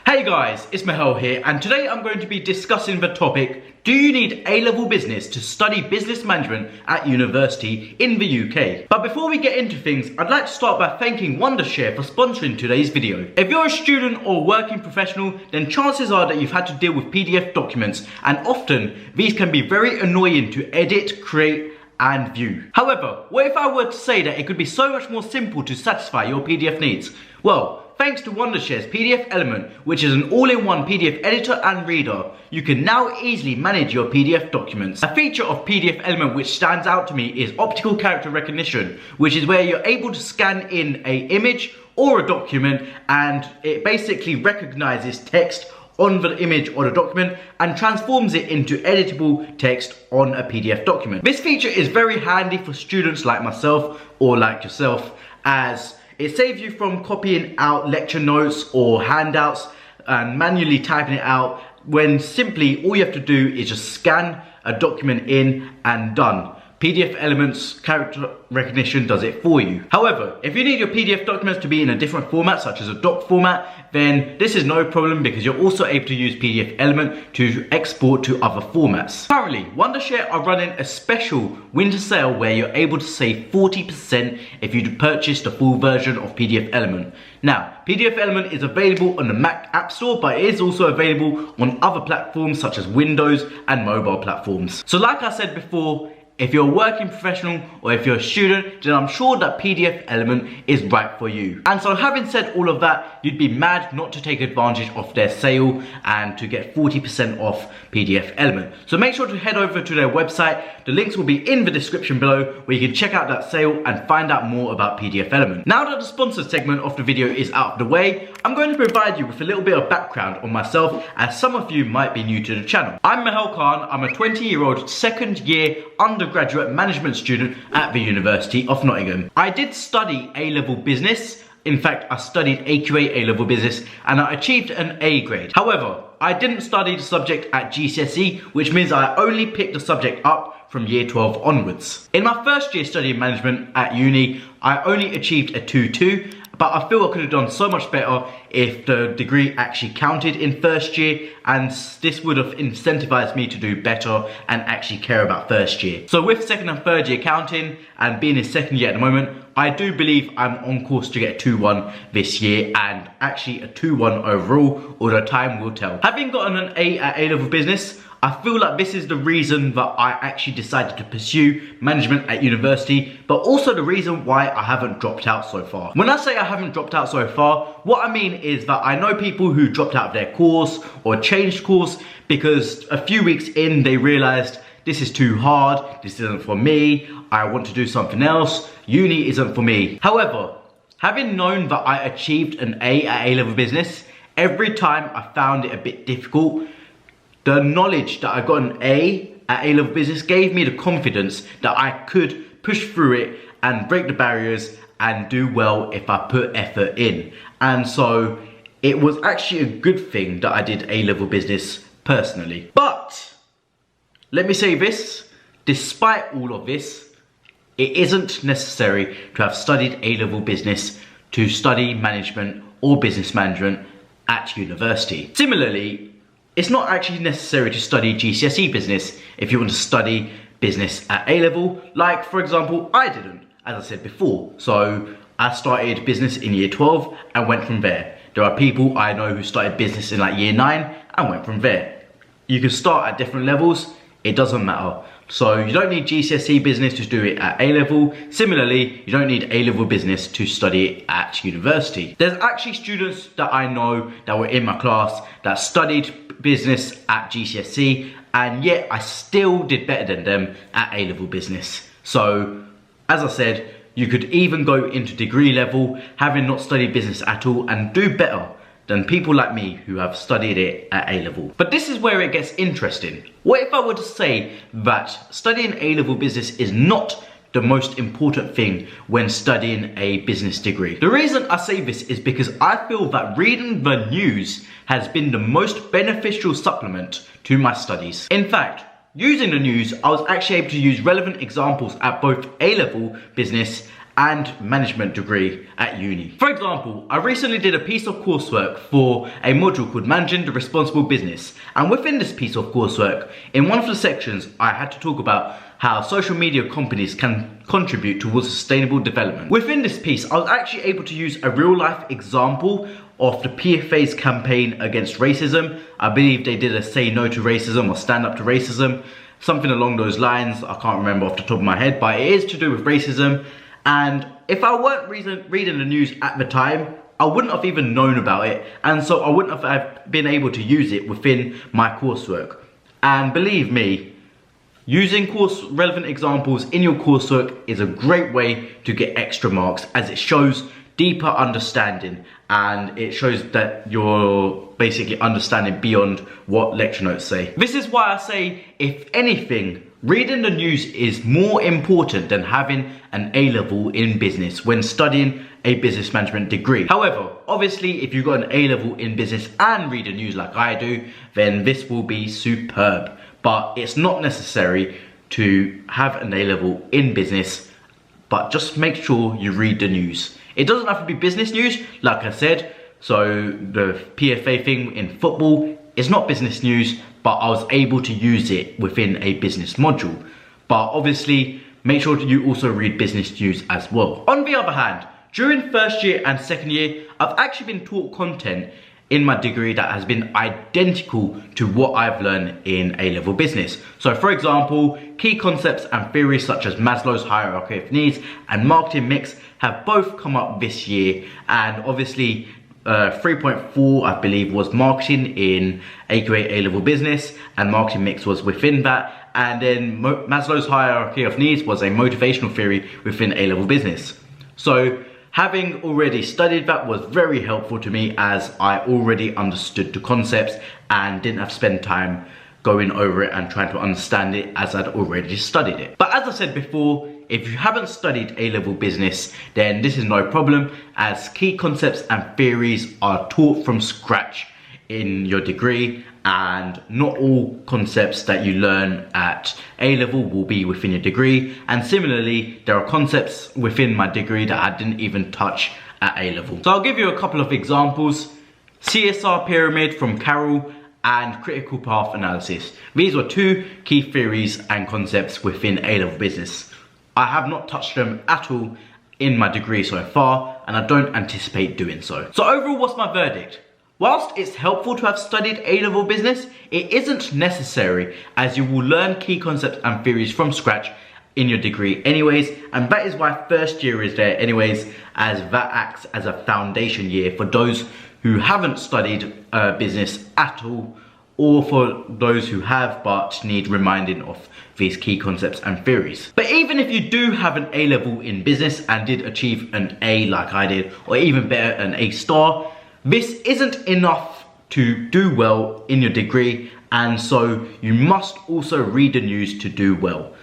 Hey guys, it's Mahel here, and today I'm going to be discussing the topic, do you need A-level business to study business management at university in the UK? But before we get into things, I'd like to start by thanking Wondershare for sponsoring today's video. If you're a student or working professional, then chances are that you've had to deal with PDF documents, and often these can be very annoying to edit, create, and view. However, what if I were to say that it could be so much more simple to satisfy your PDF needs? Well, thanks to Wondershare's PDF Element, which is an all-in-one PDF editor and reader, you can now easily manage your PDF documents. A feature of PDF Element which stands out to me is optical character recognition, which is where you're able to scan in an image or a document and it basically recognizes text on the image or the document and transforms it into editable text on a PDF document. This feature is very handy for students like myself or like yourself, as it saves you from copying out lecture notes or handouts and manually typing it out, when simply all you have to do is just scan a document in and done. PDF Element's character recognition does it for you. However, if you need your PDF documents to be in a different format, such as a doc format, then this is no problem because you're also able to use PDF Element to export to other formats. Currently, Wondershare are running a special winter sale where you're able to save 40% if you purchase the full version of PDF Element. Now, PDF Element is available on the Mac App Store, but it is also available on other platforms such as Windows and mobile platforms. So like I said before, if you're a working professional or if you're a student, then I'm sure that PDF Element is right for you. And so having said all of that, you'd be mad not to take advantage of their sale and to get 40% off PDF Element. So make sure to head over to their website. The links will be in the description below where you can check out that sale and find out more about PDF Element. Now that the sponsored segment of the video is out of the way, I'm going to provide you with a little bit of background on myself, as some of you might be new to the channel. I'm Mahel Khan. I'm a 20-year-old second year undergraduate management student at the University of Nottingham. I did study A-level business. In fact, I studied AQA A-level business and I achieved an A grade. However, I didn't study the subject at GCSE, which means I only picked the subject up from year 12 onwards. In my first year studying management at uni, I only achieved a 2-2, but I feel I could have done so much better if the degree actually counted in first year, and this would have incentivized me to do better and actually care about first year. So with second and third year counting and being in second year at the moment, I do believe I'm on course to get a 2-1 this year, and actually a 2-1 overall, although time will tell. Having gotten an A at A-level business, I feel like this is the reason that I actually decided to pursue management at university, but also the reason why I haven't dropped out so far. When I say I haven't dropped out so far, what I mean is that I know people who dropped out of their course or changed course because a few weeks in they realized this is too hard, this isn't for me, I want to do something else, uni isn't for me. However, having known that I achieved an A at A-level business, every time I found it a bit difficult, the knowledge that I got an A at A-level business gave me the confidence that I could push through it and break the barriers and do well if I put effort in. And so it was actually a good thing that I did A-level business personally. But let me say this, despite all of this, it isn't necessary to have studied A-level business to study management or business management at university. Similarly, it's not actually necessary to study GCSE business if you want to study business at A-level, like for example, I didn't, as I said before. So I started business in year 12 and went from there. There are people I know who started business in like year 9 and went from there. You can start at different levels, it doesn't matter. So you don't need GCSE business to do it at A-level. Similarly, you don't need A-level business to study it at university. There's actually students that I know that were in my class that studied business at GCSE, and yet I still did better than them at A-level business. So, as I said, you could even go into degree level, having not studied business at all, and do better than people like me who have studied it at A-level. But this is where it gets interesting. What if I were to say that studying A-level business is not the most important thing when studying a business degree? The reason I say this is because I feel that reading the news has been the most beneficial supplement to my studies. In fact, using the news, I was actually able to use relevant examples at both A-level business and management degree at uni. For example, I recently did a piece of coursework for a module called Managing the Responsible Business, and within this piece of coursework, in one of the sections, I had to talk about how social media companies can contribute towards sustainable development. Within this piece, I was actually able to use a real life example of the PFA's campaign against racism. I believe they did a Say No to Racism or Stand Up to Racism, something along those lines. I can't remember off the top of my head, but it is to do with racism. And if I weren't reading the news at the time, I wouldn't have even known about it, and so I wouldn't have been able to use it within my coursework. And believe me, using course relevant examples in your coursework is a great way to get extra marks, as it shows deeper understanding and it shows that you're basically understanding beyond what lecture notes say. This is why I say, if anything, reading the news is more important than having an A-level in business when studying a business management degree. However, obviously, if you've got an A-level in business and read the news like I do, then this will be superb. But it's not necessary to have an A-level in business, but just make sure you read the news. It doesn't have to be business news, like I said. So the PFA thing in football is not business news, but I was able to use it within a business module. But obviously, make sure that you also read business news as well. On the other hand, during first year and second year, I've actually been taught content in my degree that has been identical to what I've learned in A-level business. So for example, key concepts and theories such as Maslow's hierarchy of needs and marketing mix have both come up this year, and obviously 3.4 I believe was marketing in AQA A-level business, and marketing mix was within that, and then Maslow's hierarchy of needs was a motivational theory within A-level business. So having already studied that was very helpful to me, as I already understood the concepts and didn't have to spend time going over it and trying to understand it, as I'd already studied it. But as I said before, if you haven't studied A-level business, then this is no problem, as key concepts and theories are taught from scratch in your degree, and not all concepts that you learn at A-level will be within your degree. And similarly, there are concepts within my degree that I didn't even touch at A-level. So I'll give you a couple of examples. CSR pyramid from Carroll and critical path analysis. These were two key theories and concepts within A-level business. I have not touched them at all in my degree so far, and I don't anticipate doing so. So overall, what's my verdict? Whilst it's helpful to have studied A-level business, it isn't necessary, as you will learn key concepts and theories from scratch in your degree anyways, and that is why first year is there anyways, as that acts as a foundation year for those who haven't studied business at all, or for those who have but need reminding of these key concepts and theories. But even if you do have an A-level in business and did achieve an A like I did, or even better, an A star, this isn't enough to do well in your degree, and so you must also read the news to do well.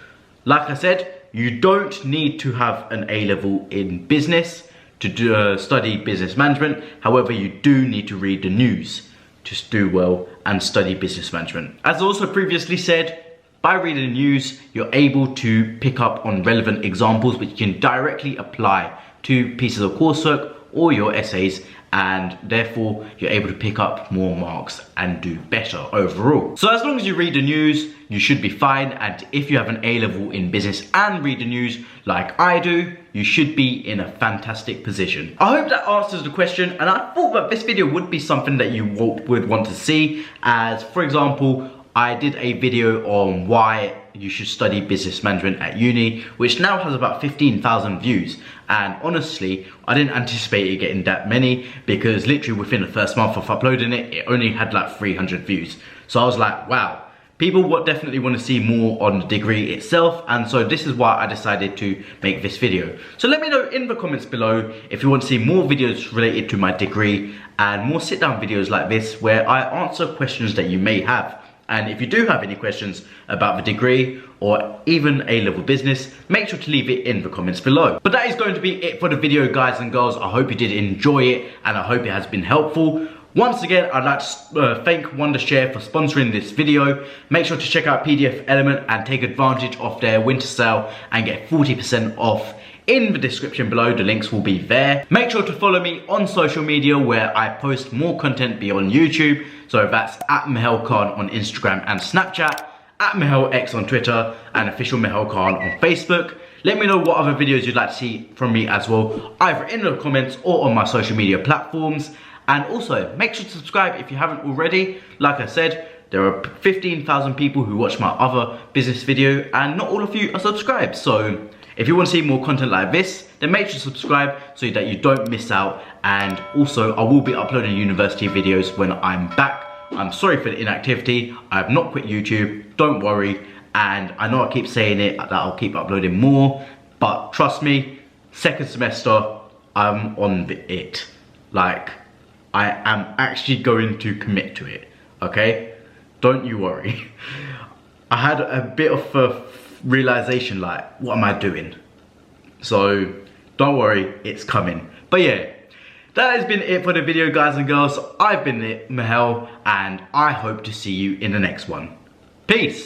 Like I said, you don't need to have an A-level in business to study business management. However, you do need to read the news to do well and study business management. As also previously said, by reading the news, you're able to pick up on relevant examples which you can directly apply to pieces of coursework or your essays, and therefore you're able to pick up more marks and do better overall. So as long as you read the news, you should be fine, and if you have an A-level in business and read the news like I do, you should be in a fantastic position. I hope that answers the question, and I thought that this video would be something that you would want to see, as for example, I did a video on why you should study business management at uni, which now has about 15,000 views. And honestly, I didn't anticipate it getting that many, because literally within the first month of uploading it, it only had like 300 views. So I was like, wow, people would definitely want to see more on the degree itself, and so this is why I decided to make this video. So let me know in the comments below if you want to see more videos related to my degree and more sit down videos like this where I answer questions that you may have. And if you do have any questions about the degree or even A-level business, make sure to leave it in the comments below. But that is going to be it for the video, guys and girls. I hope you did enjoy it, and I hope it has been helpful. Once again, I'd like to thank Wondershare for sponsoring this video. Make sure to check out PDF Element and take advantage of their winter sale and get 40% off in the description below. The links will be there. Make sure to follow me on social media where I post more content beyond YouTube. So that's at Mehel Khan on Instagram and Snapchat, at Mehel X on Twitter, and official Mehel Khan on Facebook. Let me know what other videos you'd like to see from me as well, either in the comments or on my social media platforms. And also, make sure to subscribe if you haven't already. Like I said, there are 15,000 people who watch my other business video and not all of you are subscribed. So if you want to see more content like this, then make sure to subscribe so that you don't miss out. And also, I will be uploading university videos when I'm back. I'm sorry for the inactivity. I have not quit YouTube, don't worry. And I know I keep saying it, that I'll keep uploading more, but trust me, second semester, I'm on it. Like, I am actually going to commit to it, okay? Don't you worry. I had a bit of a realization, like, what am I doing? So, don't worry, it's coming. But yeah, that has been it for the video, guys and girls. I've been Mehel, and I hope to see you in the next one. Peace.